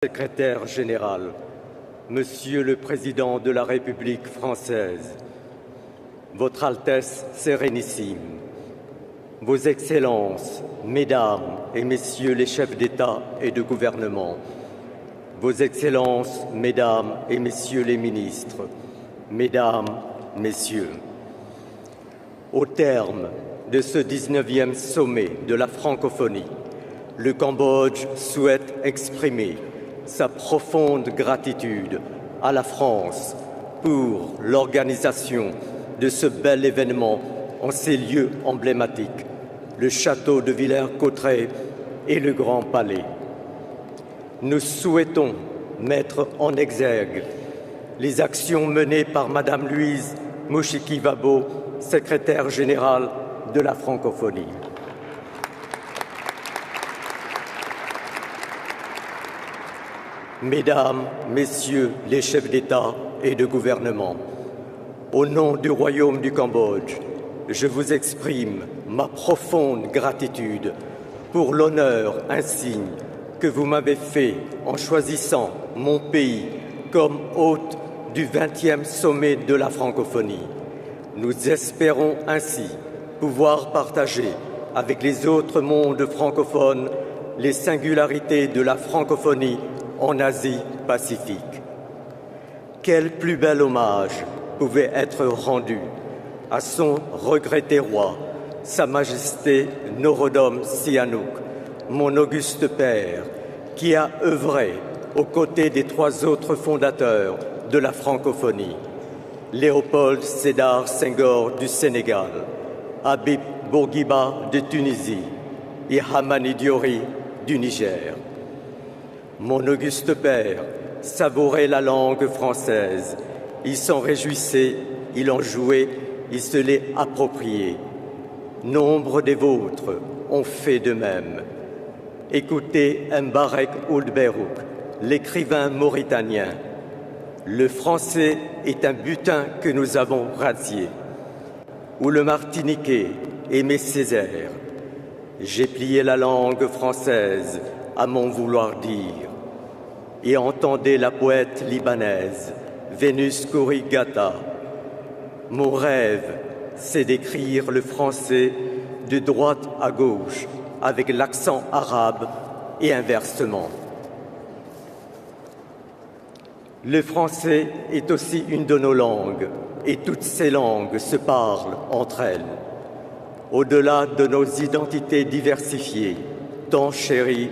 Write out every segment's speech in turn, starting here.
Secrétaire général, Monsieur le Président de la République française, Votre Altesse Sérénissime, Vos Excellences, Mesdames et Messieurs les chefs d'État et de gouvernement, Vos Excellences, Mesdames et Messieurs les ministres, Mesdames, Messieurs, au terme de ce 19e sommet de la francophonie, le Cambodge souhaite exprimer sa profonde gratitude à la France pour l'organisation de ce bel événement en ces lieux emblématiques, le château de Villers-Cotterêts et le Grand Palais. Nous souhaitons mettre en exergue les actions menées par Madame Louise Mouchiki-Wabo, secrétaire générale de la francophonie. Mesdames, Messieurs les chefs d'État et de gouvernement, au nom du Royaume du Cambodge, je vous exprime ma profonde gratitude pour l'honneur insigne que vous m'avez fait en choisissant mon pays comme hôte du 20e sommet de la francophonie. Nous espérons ainsi pouvoir partager avec les autres mondes francophones les singularités de la francophonie en Asie-Pacifique. Quel plus bel hommage pouvait être rendu à son regretté roi, Sa Majesté Norodom Sihanouk, mon auguste père, qui a œuvré aux côtés des 3 autres fondateurs de la francophonie, Léopold Sédar Senghor du Sénégal, Habib Bourguiba de Tunisie et Hamani Diori du Niger. Mon auguste père savourait la langue française, il s'en réjouissait, il en jouait, il se l'est approprié. Nombre des vôtres ont fait de même. Écoutez Mbarek Ould Beyrouk, l'écrivain mauritanien. Le français est un butin que nous avons radié. Ou le Martiniquais Aimé Césaire. J'ai plié la langue française à mon vouloir dire. Et entendez la poète libanaise Vénus Kourigata. Mon rêve, c'est d'écrire le français de droite à gauche avec l'accent arabe et inversement. Le français est aussi une de nos langues et toutes ces langues se parlent entre elles. Au-delà de nos identités diversifiées, tant chéries,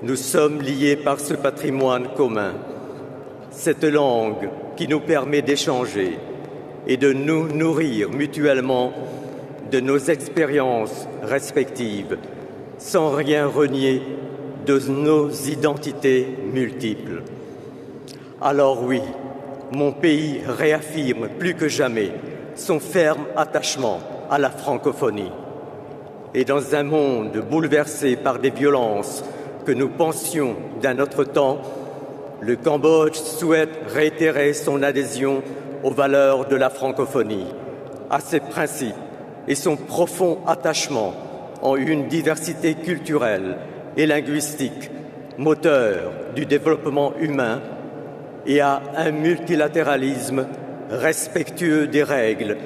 nous sommes liés par ce patrimoine commun, cette langue qui nous permet d'échanger et de nous nourrir mutuellement de nos expériences respectives, sans rien renier de nos identités multiples. Alors oui, mon pays réaffirme plus que jamais son ferme attachement à la francophonie. Et dans un monde bouleversé par des violences que nous pensions d'un autre temps, le Cambodge souhaite réitérer son adhésion aux valeurs de la francophonie, à ses principes et son profond attachement en une diversité culturelle et linguistique, moteur du développement humain, et à un multilatéralisme respectueux des règles,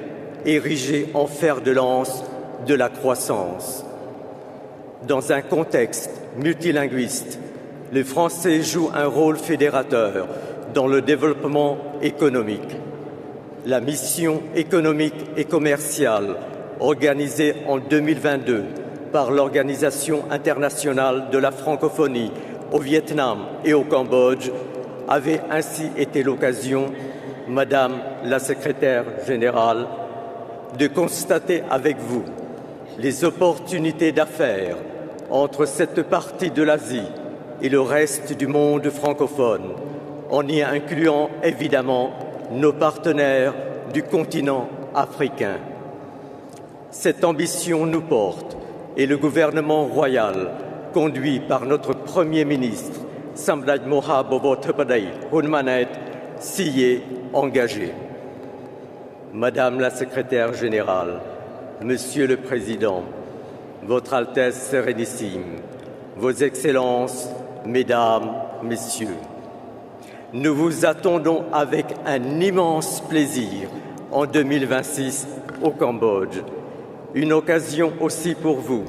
érigé en fer de lance de la croissance. Dans un contexte multilinguiste, le français joue un rôle fédérateur dans le développement économique. La mission économique et commerciale organisée en 2022 par l'Organisation internationale de la francophonie au Vietnam et au Cambodge avait ainsi été l'occasion, Madame la secrétaire générale, de constater avec vous les opportunités d'affaires entre cette partie de l'Asie et le reste du monde francophone, en y incluant évidemment nos partenaires du continent africain. Cette ambition nous porte et le gouvernement royal, conduit par notre Premier ministre, Samdech Moha Bobo-Tepadei Hunmanet, s'y est engagé. Madame la secrétaire générale, Monsieur le Président, Votre Altesse Sérénissime, Vos Excellences, Mesdames, messieurs. Nous vous attendons avec un immense plaisir en 2026 au Cambodge. Une occasion aussi pour vous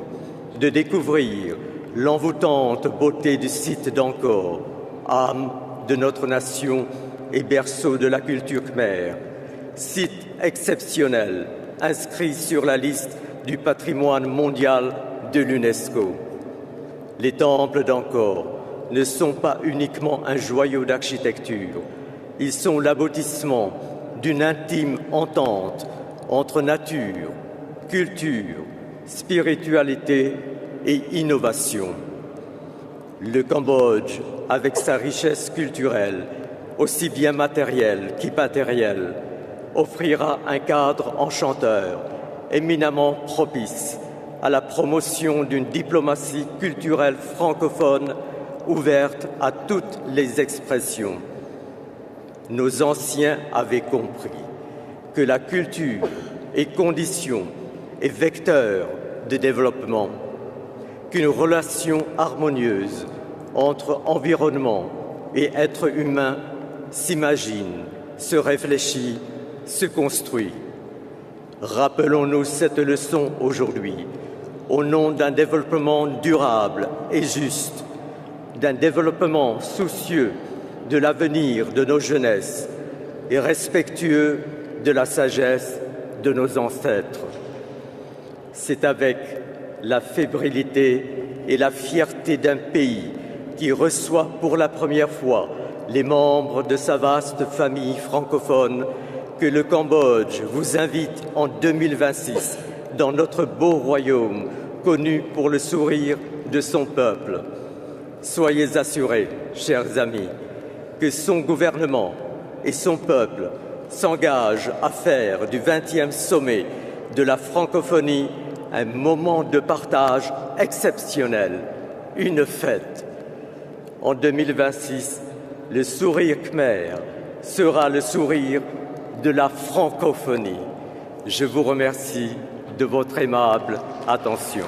de découvrir l'envoûtante beauté du site d'Angkor, âme de notre nation et berceau de la culture khmère. Site exceptionnel, inscrit sur la liste du patrimoine mondial de l'UNESCO. Les temples d'Angkor ne sont pas uniquement un joyau d'architecture, ils sont l'aboutissement d'une intime entente entre nature, culture, spiritualité et innovation. Le Cambodge, avec sa richesse culturelle, aussi bien matérielle qu'immatérielle, offrira un cadre enchanteur, éminemment propice à la promotion d'une diplomatie culturelle francophone ouverte à toutes les expressions. Nos anciens avaient compris que la culture est condition et vecteur de développement, qu'une relation harmonieuse entre environnement et être humain s'imagine, se réfléchit, se construit. Rappelons-nous cette leçon aujourd'hui, au nom d'un développement durable et juste, d'un développement soucieux de l'avenir de nos jeunesses et respectueux de la sagesse de nos ancêtres. C'est avec la fébrilité et la fierté d'un pays qui reçoit pour la première fois les membres de sa vaste famille francophone que le Cambodge vous invite en 2026 dans notre beau royaume, connu pour le sourire de son peuple. Soyez assurés, chers amis, que son gouvernement et son peuple s'engagent à faire du 20e sommet de la francophonie un moment de partage exceptionnel, une fête. En 2026, le sourire khmer sera le sourire de la francophonie. Je vous remercie de votre aimable attention.